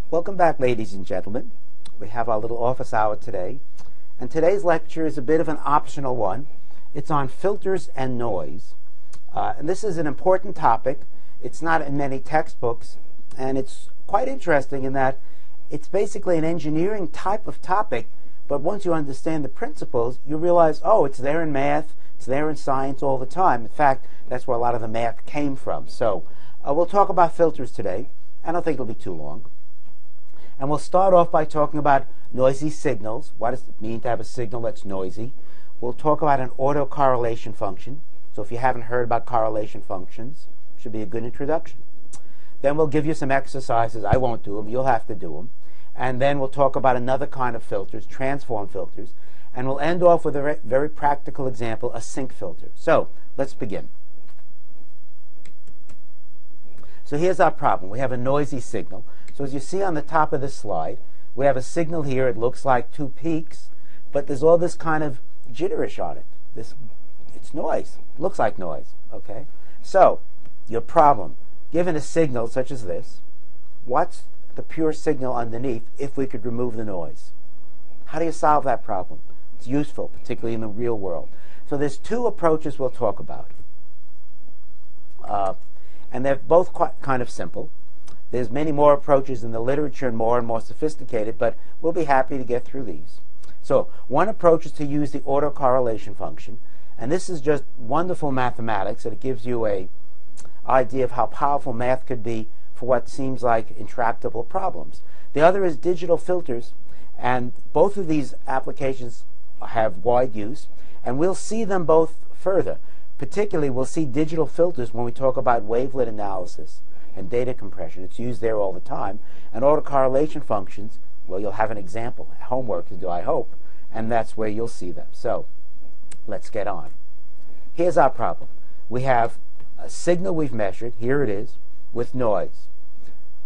Welcome back, ladies and gentlemen. We have our little office hour today, and today's lecture is a bit of an optional one. It's on filters and noise, and this is an important topic. It's not in many textbooks, and it's quite interesting in that it's basically an engineering type of topic, but once you understand the principles, you realize, oh, it's there in math, it's there in science all the time. In fact, that's where a lot of the math came from. So we'll talk about filters today. I don't think it'll be too long. And we'll start off by talking about noisy signals. What does it mean to have a signal that's noisy? We'll talk about an autocorrelation function. So if you haven't heard about correlation functions, it should be a good introduction. Then we'll give you some exercises. I won't do them. You'll have to do them. And then we'll talk about another kind of filters, transform filters. And we'll end off with a very practical example, a sinc filter. So let's begin. So here's our problem. We have a noisy signal. So as you see on the top of this slide, we have a signal here. It looks like two peaks, but there's all this kind of jitterish on it. It's noise. It looks like noise. Okay. So your problem, given a signal such as this, what's the pure signal underneath if we could remove the noise? How do you solve that problem? It's useful, particularly in the real world. So there's two approaches we'll talk about, and they're both quite kind of simple. There's many more approaches in the literature and more sophisticated, but we'll be happy to get through these. So one approach is to use the autocorrelation function, and this is just wonderful mathematics, and it gives you an idea of how powerful math could be for what seems like intractable problems. The other is digital filters, and both of these applications have wide use, and we'll see them both further. Particularly, we'll see digital filters when we talk about wavelet analysis and data compression. It's used there all the time. And autocorrelation functions, well, you'll have an example, homework to do, I hope, and that's where you'll see them. So let's get on. Here's our problem. We have a signal we've measured, here it is, with noise,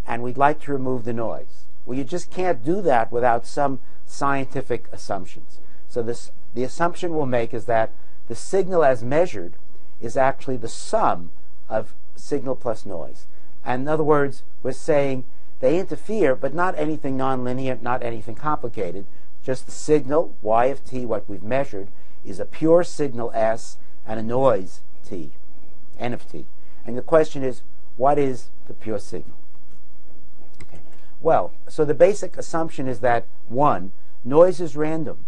and we'd like to remove the noise. Well, you just can't do that without some scientific assumptions. So the assumption we'll make is that the signal as measured is actually the sum of signal plus noise. And in other words, we're saying they interfere, but not anything nonlinear, not anything complicated. Just the signal, y of t, what we've measured, is a pure signal S and a noise t, n of t. And the question is, what is the pure signal? Okay. Well, so the basic assumption is that, one, noise is random.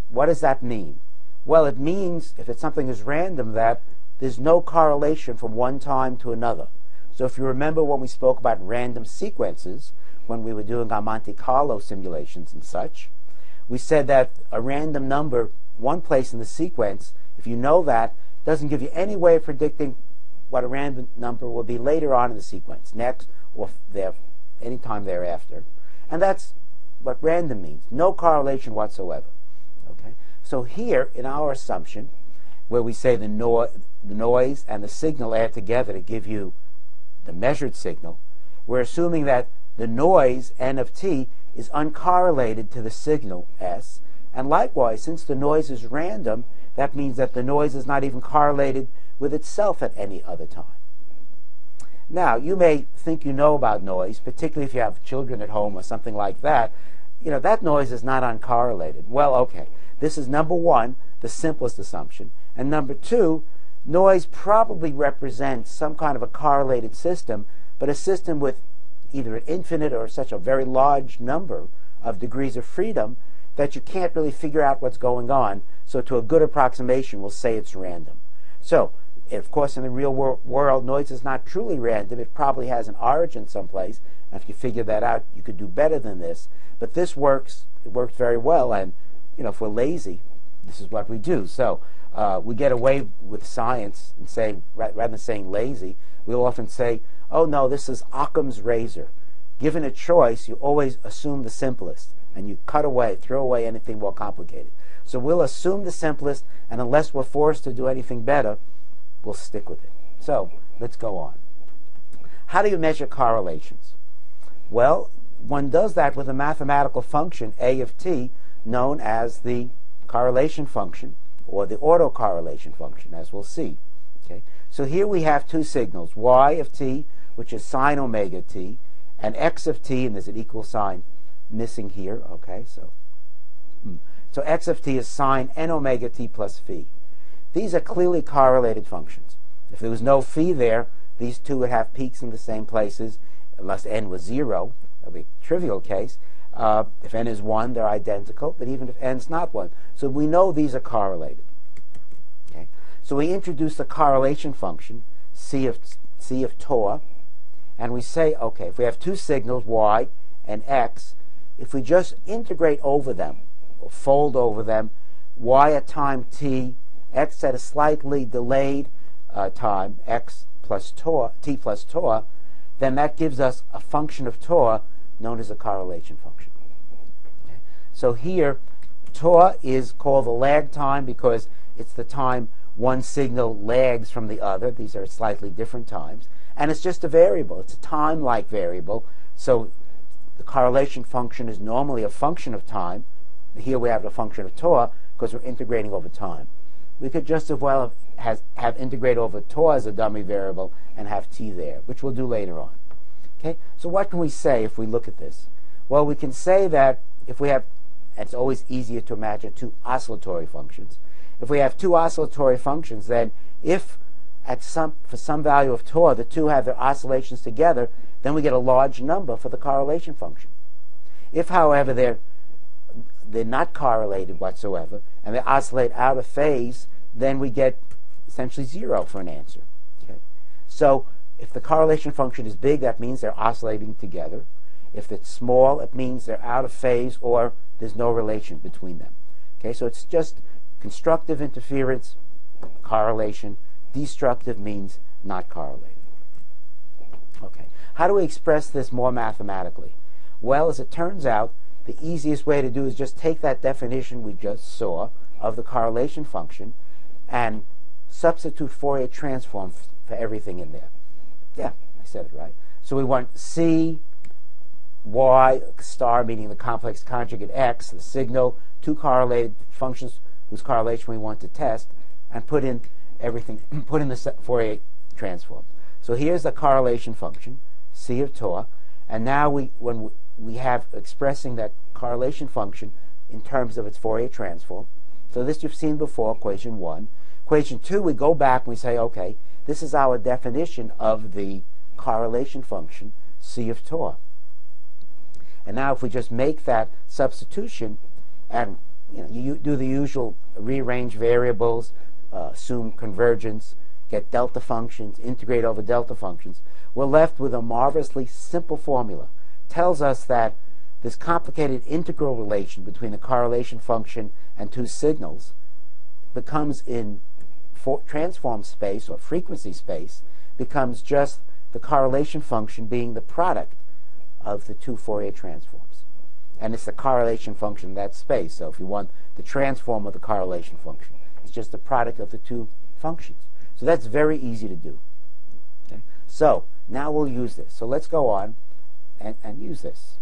What does that mean? Well, it means, if something is random, that there's no correlation from one time to another. So if you remember when we spoke about random sequences, when we were doing our Monte Carlo simulations and such, we said that a random number, one place in the sequence, if you know that, doesn't give you any way of predicting what a random number will be later on in the sequence, next or any time thereafter. And that's what random means, no correlation whatsoever. Okay? So here, in our assumption, where we say the noise and the signal add together to give you the measured signal, we're assuming that the noise, n of t, is uncorrelated to the signal, s. And likewise, since the noise is random, that means that the noise is not even correlated with itself at any other time. Now, you may think you know about noise, particularly if you have children at home or something like that. You know, that noise is not uncorrelated. Well, okay. This is number one, the simplest assumption. And number two, noise probably represents some kind of a correlated system, but a system with either an infinite or such a very large number of degrees of freedom that you can't really figure out what's going on. So to a good approximation, we'll say it's random. So, of course, in the real world, noise is not truly random. It probably has an origin someplace. And if you figure that out, you could do better than this. But this works. It works very well. And, you know, if we're lazy, this is what we do. So we get away with science and saying, rather than saying lazy, we'll often say, oh, no, this is Occam's razor. Given a choice, you always assume the simplest, and you cut away, throw away anything more complicated. So we'll assume the simplest, and unless we're forced to do anything better, we'll stick with it. So let's go on. How do you measure correlations? Well, one does that with a mathematical function, a of t, known as the correlation function, or the autocorrelation function, as we'll see. Okay? So here we have two signals, y of t, which is sine omega t, and x of t, and there's an equal sign missing here, okay, so x of t is sine n omega t plus phi. These are clearly correlated functions. If there was no phi there, these two would have peaks in the same places, unless n was 0. That would be a trivial case. If n is 1, they're identical, but even if n is not 1. So we know these are correlated. Okay? So we introduce the correlation function, c of tau, and we say, okay, if we have two signals, y and x, if we just integrate over them, or fold over them, y at time t, x at a slightly delayed time, x plus tau, t plus tau, then that gives us a function of tau known as a correlation function. Okay? So here, tau is called the lag time because it's the time one signal lags from the other. These are slightly different times. And it's just a variable. It's a time-like variable. So the correlation function is normally a function of time. Here we have a function of tau because we're integrating over time. We could just as well have integrate over tau as a dummy variable and have t there, which we'll do later on. Okay? So what can we say if we look at this? Well, we can say that if we have, and it's always easier to imagine two oscillatory functions. If we have two oscillatory functions, then if for some value of tau, the two have their oscillations together, then we get a large number for the correlation function. If, however, they're not correlated whatsoever, and they oscillate out of phase, then we get essentially 0 for an answer. Okay? So if the correlation function is big, that means they're oscillating together. If it's small, it means they're out of phase or there's no relation between them. Okay? So it's just constructive interference, correlation. Destructive means not correlated. Okay. How do we express this more mathematically? Well, as it turns out, the easiest way to do is just take that definition we just saw of the correlation function and substitute Fourier transform for everything in there. Yeah, I said it right. So we want C, Y, star meaning the complex conjugate X, the signal, two correlated functions whose correlation we want to test, and put in everything, put in the Fourier transform. So here's the correlation function, C of tau, and now when we have expressing that correlation function in terms of its Fourier transform. So this you've seen before, equation 1. Equation 2, we go back and we say, okay, this is our definition of the correlation function, C of tau. And now if we just make that substitution and you do the usual rearrange variables, assume convergence, get delta functions, integrate over delta functions, we're left with a marvelously simple formula. Tells us that this complicated integral relation between the correlation function and two signals becomes in transform space or frequency space becomes just the correlation function being the product of the two Fourier transforms. And it's the correlation function in that space. So if you want the transform of the correlation function, it's just the product of the two functions. So that's very easy to do. Okay? So now we'll use this. So let's go on and use this.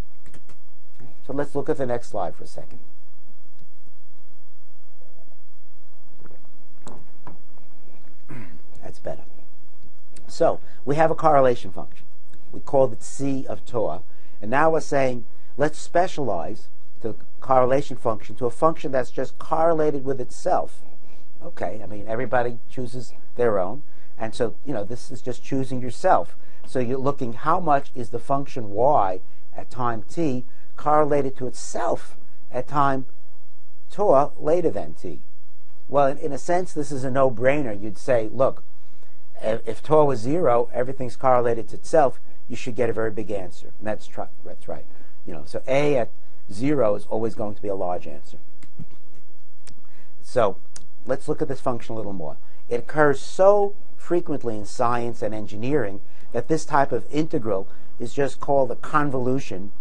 Okay? So let's look at the next slide for a second. That's better. So we have a correlation function. We called it C of tau. And now we're saying, let's specialize the correlation function to a function that's just correlated with itself. Okay, I mean, everybody chooses their own. And so, this is just choosing yourself. So you're looking how much is the function y at time t correlated to itself at time tau later than t. Well, in a sense, this is a no-brainer. You'd say, look, if tau was 0, everything's correlated to itself, you should get a very big answer. And that's right. So A at 0 is always going to be a large answer. So let's look at this function a little more. It occurs so frequently in science and engineering that this type of integral is just called a convolution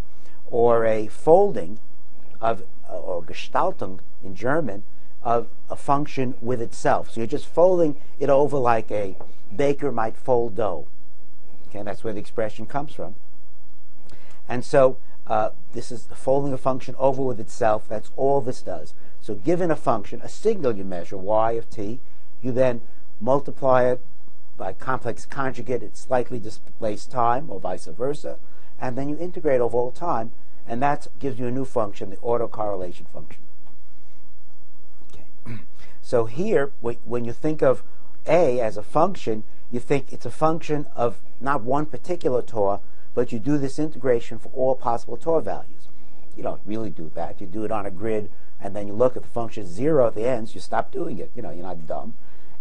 or a folding of, or Gestaltung in German, of a function with itself. So you're just folding it over like a baker might fold dough. Okay, that's where the expression comes from. And so this is folding a function over with itself. That's all this does. So given a function, a signal you measure, y of t, you then multiply it by complex conjugate at slightly displaced time, or vice versa, and then you integrate over all time, and that gives you a new function, the autocorrelation function. Okay. So here, when you think of A as a function, you think it's a function of not one particular tau, but you do this integration for all possible tau values. You don't really do that. You do it on a grid, and then you look at the function 0 at the ends, you stop doing it. You're not dumb.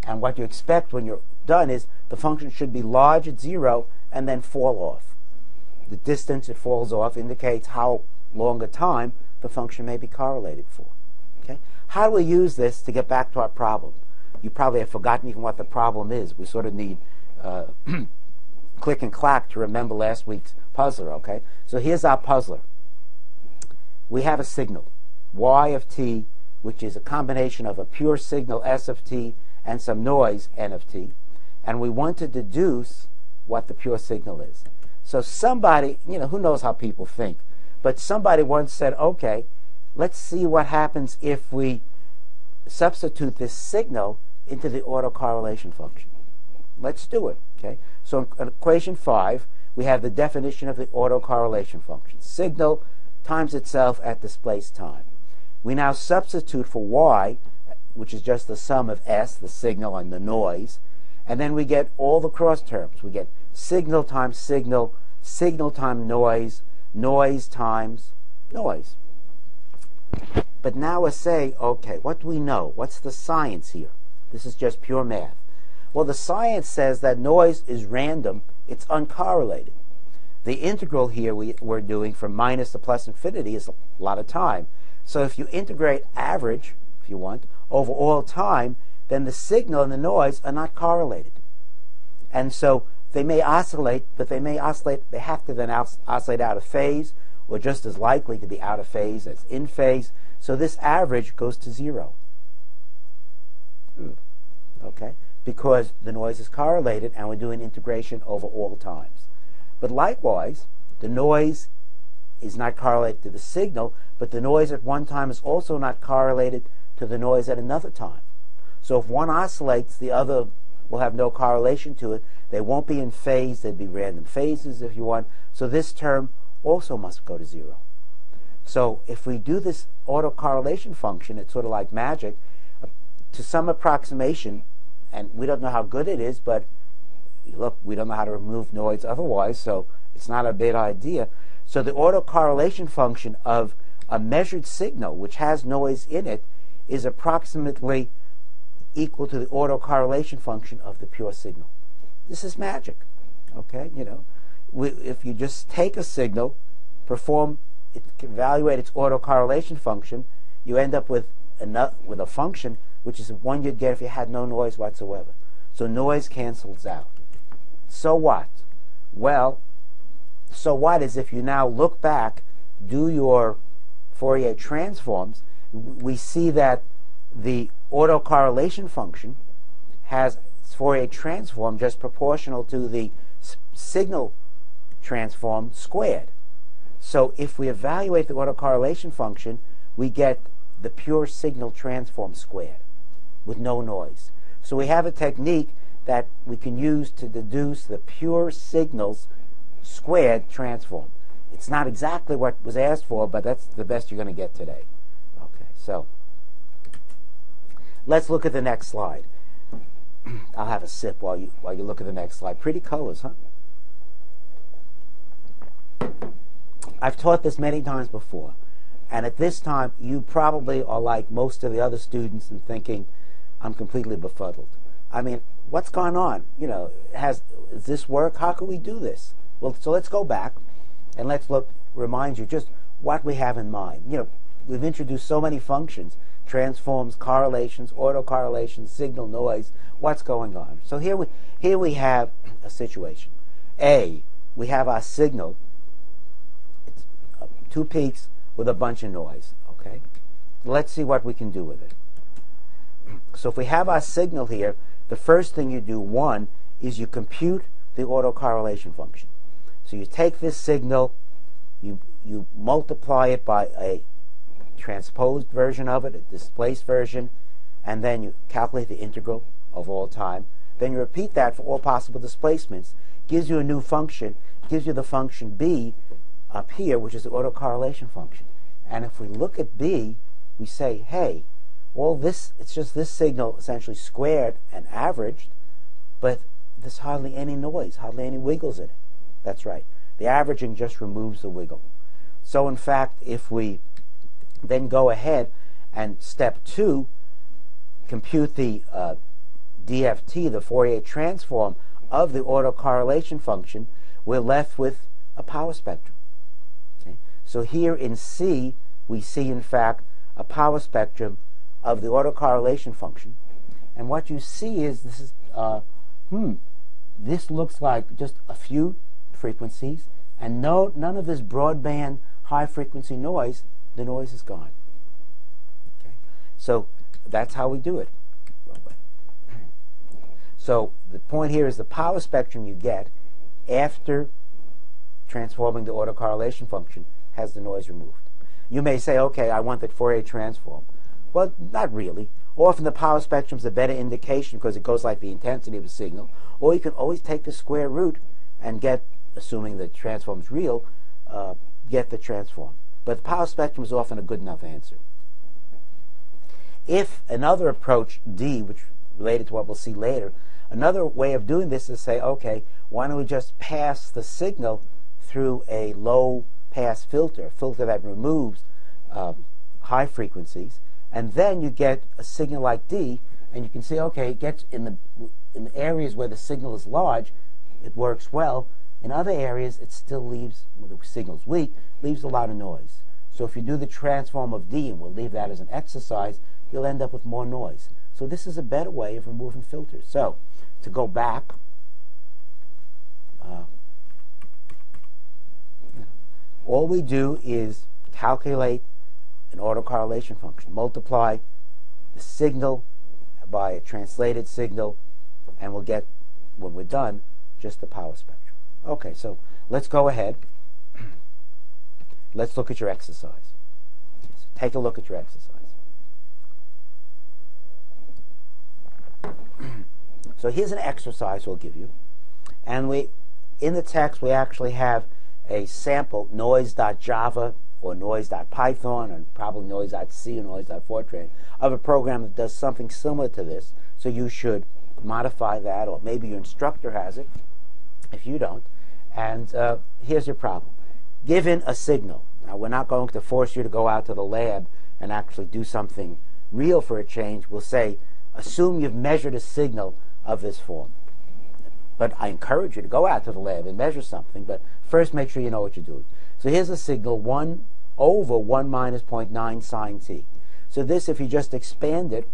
And what you expect when you're done is the function should be large at 0 and then fall off. The distance it falls off indicates how long a time the function may be correlated for. Okay? How do we use this to get back to our problem? You probably have forgotten even what the problem is. We sort of need click and clack to remember last week's puzzler. Okay? So here's our puzzler. We have a signal, y of t, which is a combination of a pure signal, s of t, and some noise, n of t. And we want to deduce what the pure signal is. So somebody, who knows how people think, but somebody once said, okay, let's see what happens if we substitute this signal into the autocorrelation function. Let's do it. Okay? So in equation 5, we have the definition of the autocorrelation function. Signal times itself at displaced time. We now substitute for y, which is just the sum of s, the signal, and the noise, and then we get all the cross terms. We get signal times signal, signal times noise, noise times noise. But now we say, okay, what do we know? What's the science here? This is just pure math. Well, the science says that noise is random. It's uncorrelated. The integral here we're doing from minus to plus infinity is a lot of time. So if you integrate average, if you want, over all time, then the signal and the noise are not correlated. And so they may oscillate, but they have to then oscillate out of phase, or just as likely to be out of phase as in phase. So this average goes to 0. Okay? Because the noise is correlated and we're doing integration over all times. But likewise, the noise is not correlated to the signal, but the noise at one time is also not correlated to the noise at another time. So if one oscillates, the other will have no correlation to it. They won't be in phase. They'd be random phases if you want. So this term also must go to 0. So if we do this autocorrelation function, it's sort of like magic, to some approximation, and we don't know how good it is, but look, we don't know how to remove noise otherwise, so it's not a bad idea. So the autocorrelation function of a measured signal, which has noise in it, is approximately equal to the autocorrelation function of the pure signal. This is magic. Okay? If you just take a signal, evaluate its autocorrelation function, you end up with a function which is one you'd get if you had no noise whatsoever. So noise cancels out. So what? Well, so what is if you now look back, do your Fourier transforms, we see that the autocorrelation function has its Fourier transform just proportional to the signal transform squared. So if we evaluate the autocorrelation function, we get the pure signal transform squared with no noise. So we have a technique that we can use to deduce the pure signals squared transform. It's not exactly what was asked for, but that's the best you're going to get today. Okay, so let's look at the next slide. I'll have a sip while you look at the next slide. Pretty colors, huh? I've taught this many times before, and at this time you probably are like most of the other students and thinking, I'm completely befuddled. I mean, what's going on? Does this work? How can we do this? Well, so let's go back and let's remind you just what we have in mind. We've introduced so many functions, transforms, correlations, autocorrelation, signal, noise. What's going on? So here we have a situation. A, we have our signal. It's 2 peaks with a bunch of noise. Okay? Let's see what we can do with it. So if we have our signal here, the first thing you do, one, is you compute the autocorrelation function. So you take this signal, you multiply it by a transposed version of it, a displaced version, and then you calculate the integral of all time. Then you repeat that for all possible displacements. Gives you a new function, gives you the function b, up here, which is the autocorrelation function. And if we look at B, we say, hey, all this, it's just this signal essentially squared and averaged, but there's hardly any noise, hardly any wiggles in it. That's right. The averaging just removes the wiggle. So in fact, if we then go ahead and step 2, compute the DFT, the Fourier transform of the autocorrelation function, we're left with a power spectrum. Okay? So here in C, we see in fact a power spectrum of the autocorrelation function. And what you see is this is, this looks like just a few frequencies, and none of this broadband high frequency noise. The noise is gone. Okay? So that's how we do it. So the point here is the power spectrum you get after transforming the autocorrelation function has the noise removed. You may say, okay, I want the Fourier transform. Well, not really. Often the power spectrum is a better indication because it goes like the intensity of a signal. Or you can always take the square root and get, assuming the transform is real, get the transform. But the power spectrum is often a good enough answer. If another approach, D, which related to what we'll see later, another way of doing this is say, okay, why don't we just pass the signal through a low pass filter, a filter that removes high frequencies, and then you get a signal like D, and you can see, okay, it gets in the areas where the signal is large, it works well. In other areas, it still leaves, when the signal's weak, leaves a lot of noise. So if you do the transform of D, and we'll leave that as an exercise, you'll end up with more noise. So this is a better way of removing filters. So to go back, all we do is calculate an autocorrelation function, multiply the signal by a translated signal, and we'll get, when we're done, just the power spectrum. Okay, so let's go ahead. Let's look at your exercise. So take a look at your exercise. So here's an exercise we'll give you. And in the text, we actually have a sample, noise.java or noise.python or probably noise.c or noise.fortran of a program that does something similar to this. So you should modify that, or maybe your instructor has it if you don't. And here's your problem. Given a signal, now we're not going to force you to go out to the lab and actually do something real for a change. We'll say, assume you've measured a signal of this form. But I encourage you to go out to the lab and measure something, but first make sure you know what you're doing. So here's a signal 1 over 1 minus 0.9 sine t. So this, if you just expand it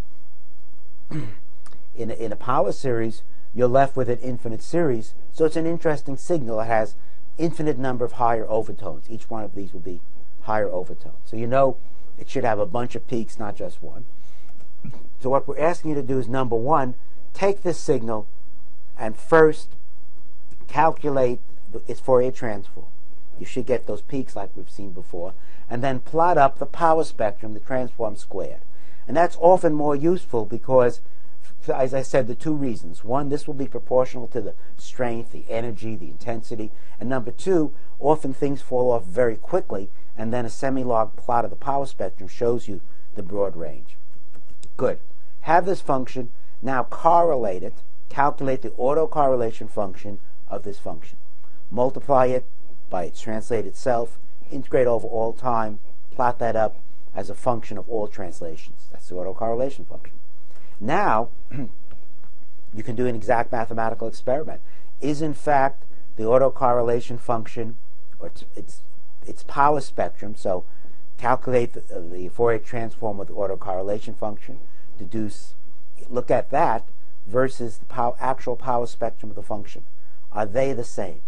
in a power series, you're left with an infinite series. So it's an interesting signal. It has infinite number of higher overtones. Each one of these will be higher overtones. So you know it should have a bunch of peaks, not just one. So what we're asking you to do is, number one, take this signal and first calculate its Fourier transform. You should get those peaks like we've seen before, and then plot up the power spectrum, the transform squared. And that's often more useful because, as I said, the two reasons. One, this will be proportional to the strength, the energy, the intensity. And number two, often things fall off very quickly, and then a semi-log plot of the power spectrum shows you the broad range. Good. Have this function, now correlate it, calculate the autocorrelation function of this function. Multiply it by its translated self, integrate over all time, plot that up as a function of all translations. That's the autocorrelation function. Now, you can do an exact mathematical experiment. Is in fact the autocorrelation function, or its power spectrum, so calculate the Fourier transform with the autocorrelation function, look at that versus the actual power spectrum of the function. Are they the same?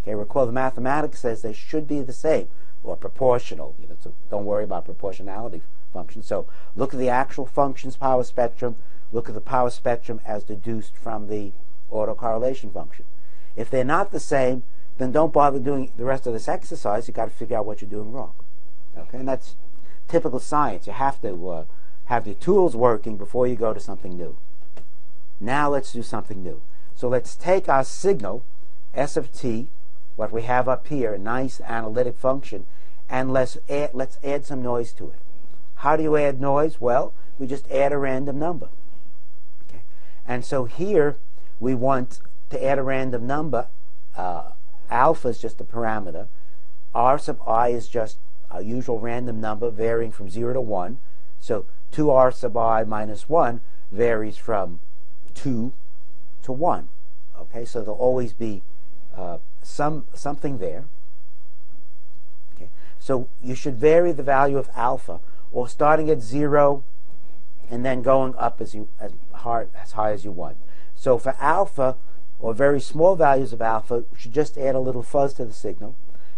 Okay, recall the mathematics says they should be the same, or proportional. So don't worry about proportionality functions. So look at the actual function's power spectrum, look at the power spectrum as deduced from the autocorrelation function. If they're not the same, then don't bother doing the rest of this exercise. You've got to figure out what you're doing wrong. Okay, and that's typical science. You have to have the tools working before you go to something new. Now let's do something new. So let's take our signal, S of t, what we have up here, a nice analytic function, and let's add some noise to it. How do you add noise? Well, we just add a random number. Okay. And so here we want to add a random number. Alpha is just a parameter. R sub I is just a usual random number varying from 0 to 1. So 2R sub I minus 1 varies from 2 to 1. Okay, so there'll always be something there. Okay, so you should vary the value of alpha, or starting at 0 and then going up as high as you want. So for alpha, or very small values of alpha, you should just add a little fuzz to the signal.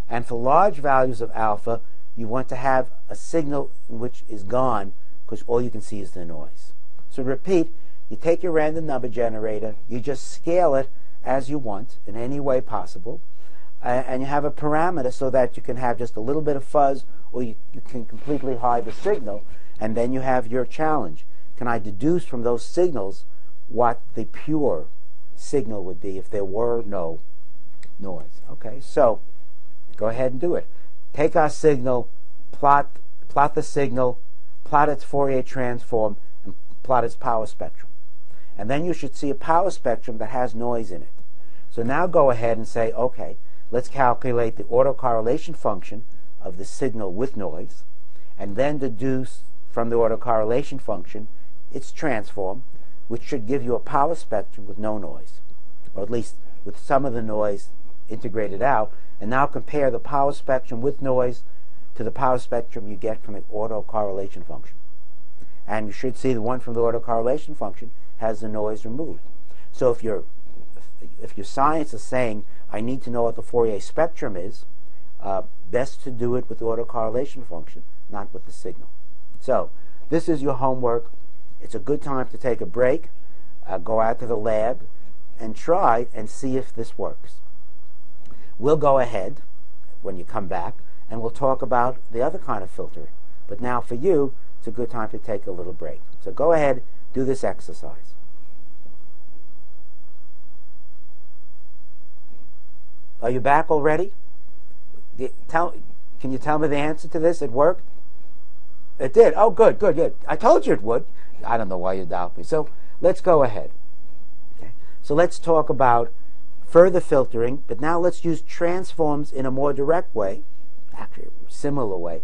And for large values of alpha, you want to have a signal which is gone, because all you can see is the noise. So repeat, you take your random number generator, you just scale it as you want in any way possible, and you have a parameter so that you can have just a little bit of fuzz, or you can completely hide the signal, and then you have your challenge. Can I deduce from those signals what the pure signal would be if there were no noise? Okay, so go ahead and do it. Take our signal, plot the signal, plot its Fourier transform, and plot its power spectrum. And then you should see a power spectrum that has noise in it. So now go ahead and say, okay, let's calculate the autocorrelation function of the signal with noise, and then deduce from the autocorrelation function its transform, which should give you a power spectrum with no noise, or at least with some of the noise integrated out. And now compare the power spectrum with noise to the power spectrum you get from the autocorrelation function. And you should see the one from the autocorrelation function has the noise removed. So if your science is saying, I need to know what the Fourier spectrum is, best to do it with the autocorrelation function, not with the signal. So this is your homework. It's a good time to take a break, go out to the lab, and try and see if this works. We'll go ahead when you come back, and we'll talk about the other kind of filtering. But now for you, it's a good time to take a little break. So go ahead, do this exercise. Are you back already? Can you tell me the answer to this? It worked? It did. Oh, good, good, good. I told you it would. I don't know why you doubt me. So let's go ahead. Okay. So let's talk about further filtering, but now let's use transforms in a more direct way, actually a similar way,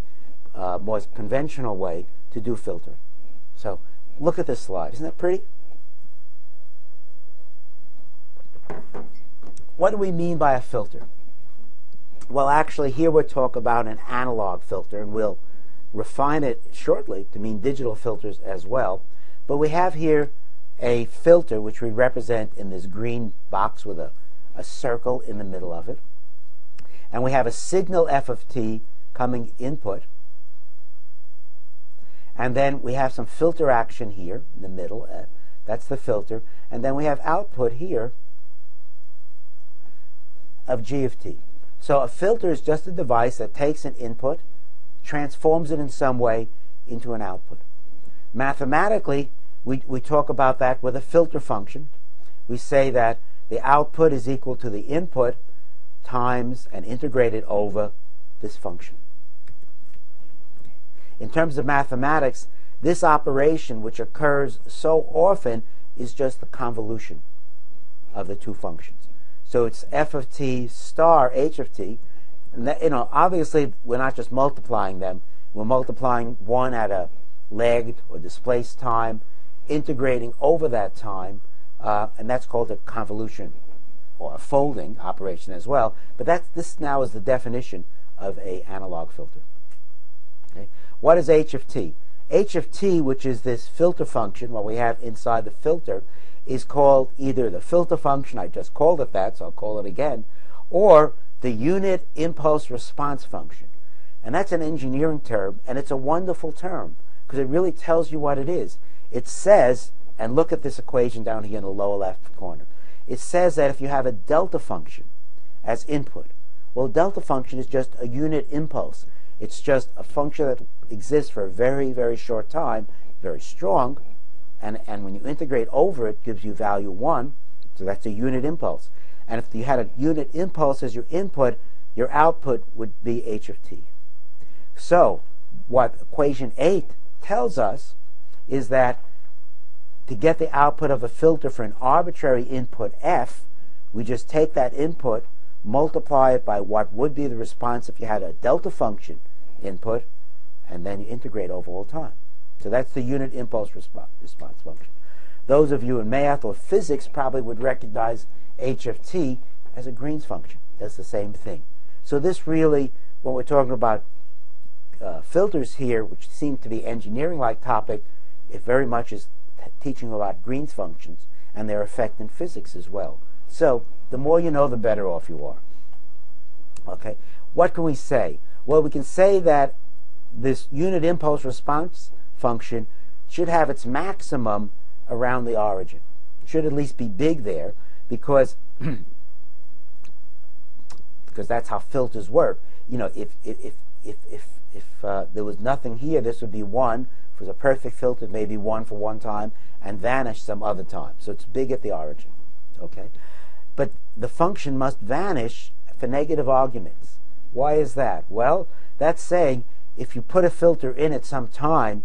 more conventional way to do filtering. So look at this slide. Isn't that pretty? What do we mean by a filter? Well, actually, here we'll talk about an analog filter, and we'll refine it shortly to mean digital filters as well. But we have here a filter, which we represent in this green box with a circle in the middle of it. And we have a signal f of t coming input. And then we have some filter action here in the middle. That's the filter. And then we have output here of g of t. So a filter is just a device that takes an input, transforms it in some way into an output. Mathematically, we talk about that with a filter function. We say that the output is equal to the input times and integrated over this function. In terms of mathematics, this operation, which occurs so often, is just the convolution of the two functions. So it's f of t star h of t. And that, obviously, we're not just multiplying them. We're multiplying one at a lagged or displaced time, integrating over that time, and that's called a convolution or a folding operation as well. But this now is the definition of an analog filter. Okay. What is h of t? H of t, which is this filter function, what we have inside the filter, is called either the filter function, I just called it that, so I'll call it again, or the unit impulse response function. And that's an engineering term, and it's a wonderful term, because it really tells you what it is. It says, and look at this equation down here in the lower left corner, it says that if you have a delta function as input, well, delta function is just a unit impulse. It's just a function that exists for a very, very short time, very strong, and when you integrate over it, gives you value 1, so that's a unit impulse. And if you had a unit impulse as your input, your output would be h of t. So what equation 8 tells us is that to get the output of a filter for an arbitrary input f, we just take that input, multiply it by what would be the response if you had a delta function input, and then you integrate over all time. So that's the unit impulse response function. Those of you in math or physics probably would recognize h of t as a Green's function. That's the same thing. So this really, when we're talking about filters here, which seem to be engineering-like topic, it very much is teaching about Green's functions and their effect in physics as well. So the more you know, the better off you are. Okay, what can we say? Well, we can say that this unit impulse response function should have its maximum around the origin. It should at least be big there, because that's how filters work. You know, if there was nothing here, this would be 1. If it was a perfect filter, it may be 1 for one time and vanish some other time. So it's big at the origin. Okay, but the function must vanish for negative arguments. Why is that? Well, that's saying if you put a filter in at some time,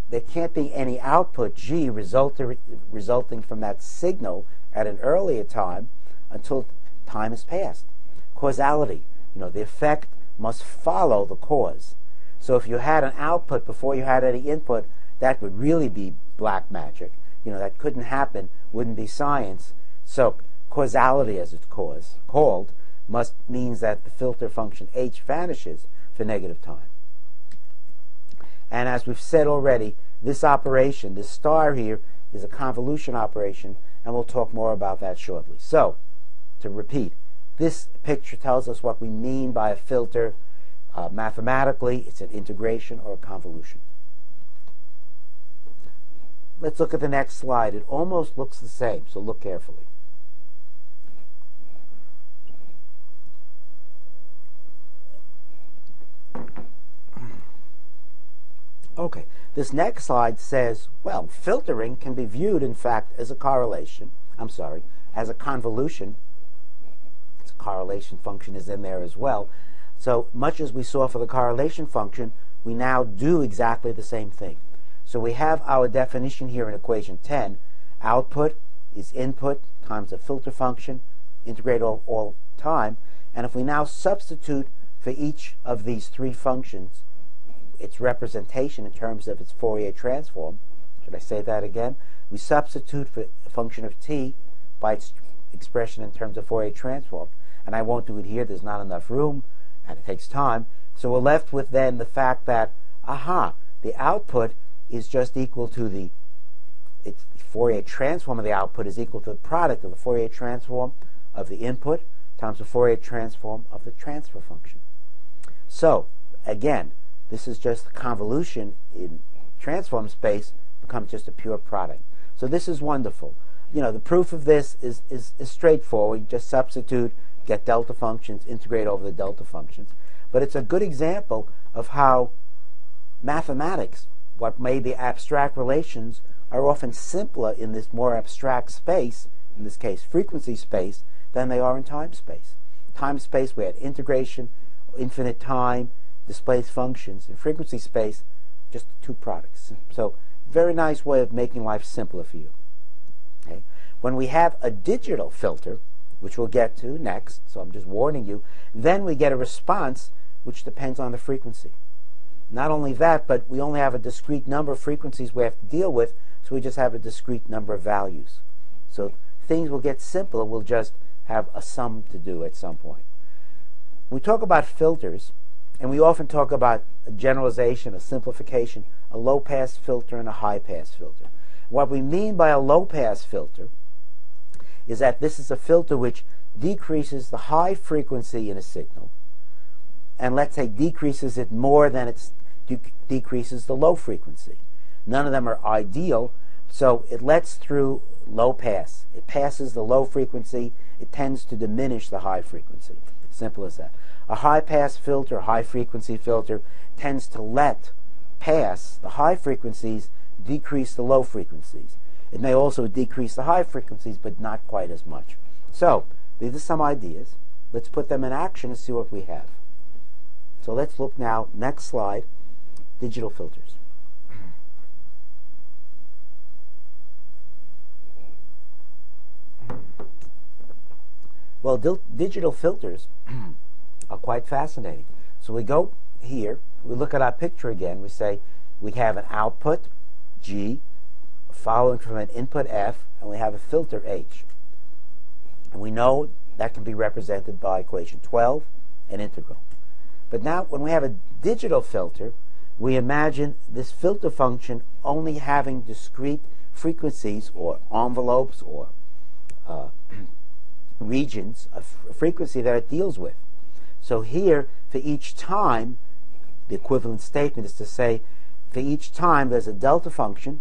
there can't be any output g resulting from that signal at an earlier time until time has passed. Causality, you know, the effect must follow the cause. So if you had an output before you had any input, that would really be black magic. You know, that couldn't happen, wouldn't be science. So causality, as it's called, means that the filter function h vanishes for negative time. And as we've said already, this operation, this star here, is a convolution operation, and we'll talk more about that shortly. So, to repeat, this picture tells us what we mean by a filter. Mathematically, it's an integration or a convolution. Let's look at the next slide. It almost looks the same, so look carefully. Okay, this next slide says, well, filtering can be viewed, in fact, as a correlation. As a convolution. Its correlation function is in there as well. So much as we saw for the correlation function, we now do exactly the same thing. So we have our definition here in equation 10. Output is input times a filter function, integrate all time. And if we now substitute for each of these three functions its representation in terms of its Fourier transform, should I say that again? We substitute for a function of t by its expression in terms of Fourier transform. And I won't do it here, there's not enough room, and it takes time. So we're left with then the fact that, the output is just equal to the Fourier transform of the output is equal to the product of the Fourier transform of the input times the Fourier transform of the transfer function. So, again, this is just the convolution in transform space becomes just a pure product. So this is wonderful. You know, the proof of this is straightforward. You just substitute, get delta functions, integrate over the delta functions. But it's a good example of how mathematics, what may be abstract relations, are often simpler in this more abstract space, in this case frequency space, than they are in time space. Time space, we had integration, infinite time, displaced functions. In frequency space, just two products. So very nice way of making life simpler for you. Okay? When we have a digital filter, which we'll get to next, so I'm just warning you, then we get a response which depends on the frequency. Not only that, but we only have a discrete number of frequencies we have to deal with, so we just have a discrete number of values. So things will get simpler, we'll just have a sum to do at some point. When we talk about filters, and we often talk about a generalization, a simplification, a low-pass filter and a high-pass filter. What we mean by a low-pass filter is that this is a filter which decreases the high frequency in a signal, and let's say decreases it more than it decreases the low frequency. None of them are ideal, so it lets through low pass. It passes the low frequency, it tends to diminish the high frequency. Simple as that. A high-pass filter, high-frequency filter, tends to let pass the high frequencies, decrease the low frequencies. It may also decrease the high frequencies, but not quite as much. So, These are some ideas. Let's put them in action and see what we have. So let's look now, next slide, digital filters. Well, digital filters are quite fascinating. So we go here, we look at our picture again, we say we have an output, G, following from an input, F, and we have a filter, H. And we know that can be represented by equation 12, an integral. But now, when we have a digital filter, we imagine this filter function only having discrete frequencies or envelopes or regions of frequency that it deals with. So here, for each time, the equivalent statement is to say, for each time there's a delta function,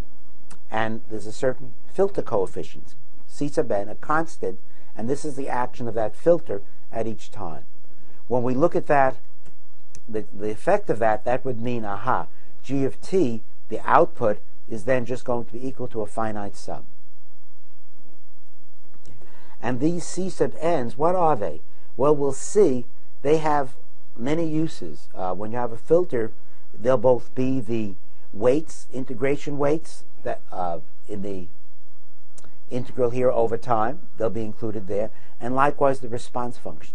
and there's a certain filter coefficient, C sub n, a constant, and this is the action of that filter at each time. When we look at that, the effect of that, that would mean, aha, g of t, the output, is then just going to be equal to a finite sum. And these C sub n's, what are they? Well, we'll see. They have many uses. When you have a filter, they'll both be the weights, integration weights, that in the integral here over time, they'll be included there, and likewise the response function.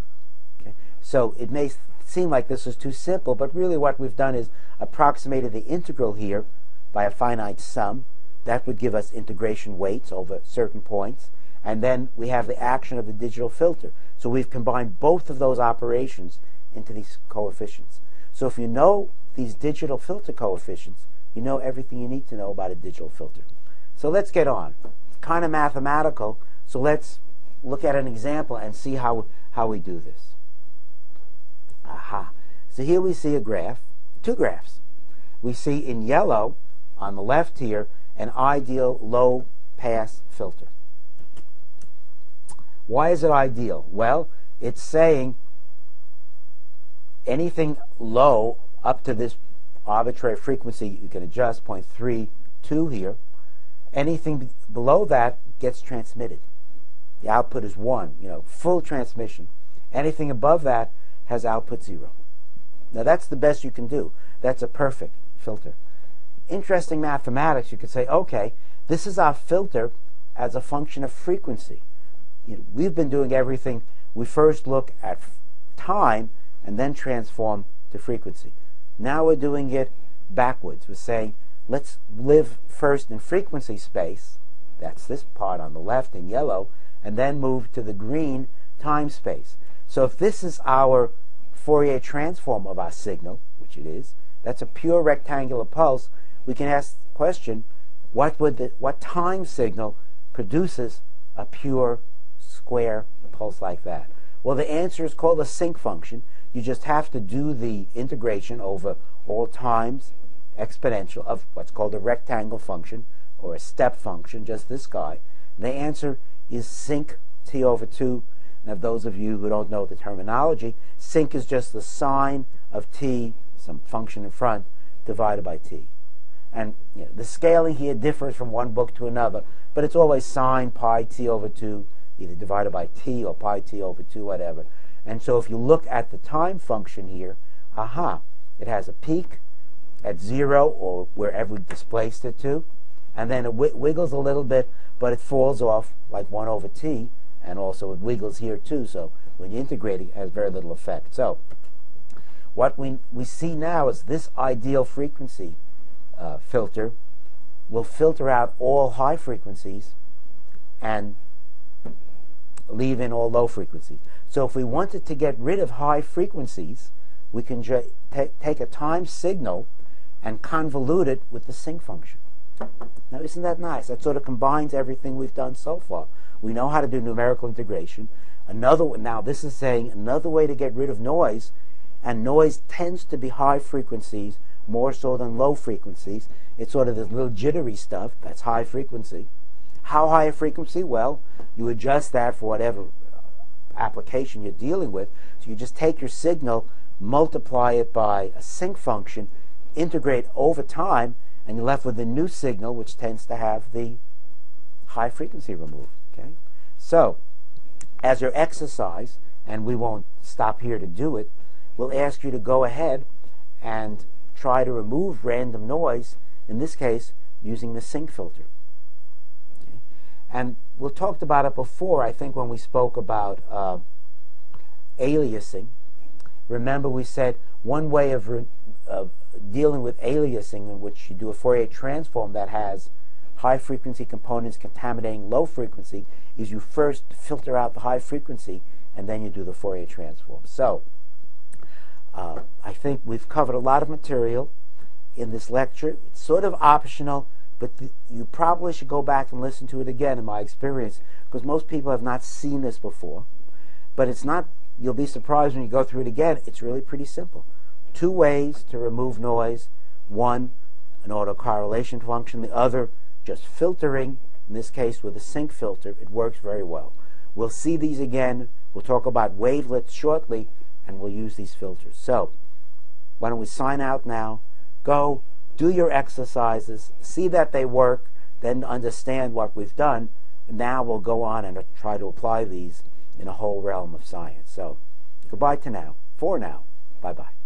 Okay? So it may seem like this is too simple, but really what we've done is approximated the integral here by a finite sum. That would give us integration weights over certain points, and then we have the action of the digital filter. So we've combined both of those operations into these coefficients. So if you know these digital filter coefficients, you know everything you need to know about a digital filter. So let's get on. It's kind of mathematical, so let's look at an example and see how we do this. Aha. So here we see a graph, two graphs. We see in yellow, on the left here, an ideal low-pass filter. Why is it ideal? Well, it's saying anything low up to this arbitrary frequency you can adjust, 0.32 here. Anything below that gets transmitted. The output is 1, full transmission. Anything above that has output 0. Now that's the best you can do. That's a perfect filter. Interesting mathematics, you could say, okay, this is our filter as a function of frequency. We've been doing everything. We first look at time and then transform to frequency. Now we're doing it backwards. We're saying, let's live first in frequency space, that's this part on the left in yellow, and then move to the green time space. So if this is our Fourier transform of our signal, which it is, that's a pure rectangular pulse, we can ask the question, what time signal produces a pure square pulse like that? Well, the answer is called a sinc function. You just have to do the integration over all times exponential of what's called a rectangle function or a step function, just this guy. The answer is sinc t over 2. And of those of you who don't know the terminology, sinc is just the sine of t, some function in front, divided by t. And the scaling here differs from one book to another, but it's always sine pi t over 2, either divided by t or pi t over 2, whatever. And so if you look at the time function here, aha, it has a peak at 0 or wherever we displaced it to, and then it wiggles a little bit, but it falls off like 1 over t, and also it wiggles here too, so when you integrate it, it has very little effect. So what we see now is this ideal frequency filter will filter out all high frequencies and leave in all low frequencies. So if we wanted to get rid of high frequencies, we can take a time signal and convolute it with the sinc function. Now, isn't that nice? That sort of combines everything we've done so far. We know how to do numerical integration. Now this is saying another way to get rid of noise, and noise tends to be high frequencies more so than low frequencies. It's sort of this little jittery stuff that's high frequency. How high a frequency? Well, you adjust that for whatever application you're dealing with. So you just take your signal, multiply it by a sinc function, integrate over time, and you're left with a new signal which tends to have the high frequency removed. Okay? So as your exercise, and we won't stop here to do it, we'll ask you to go ahead and try to remove random noise, in this case using the sinc filter. Okay. And we talked about it before, I think, when we spoke about aliasing. Remember, we said one way of dealing with aliasing, in which you do a Fourier transform that has high frequency components contaminating low frequency, is you first filter out the high frequency and then you do the Fourier transform. So I think we've covered a lot of material in this lecture. It's sort of optional, but you probably should go back and listen to it again, in my experience, because most people have not seen this before. But it's not, you'll be surprised when you go through it again. It's really pretty simple. Two ways to remove noise. One, an autocorrelation function. The other, just filtering, in this case with a sinc filter. It works very well. We'll see these again. We'll talk about wavelets shortly, and we'll use these filters. So, why don't we sign out now? Go, do your exercises, see that they work, then understand what we've done. And now we'll go on and try to apply these in a whole realm of science. So, goodbye to now. For now. Bye-bye.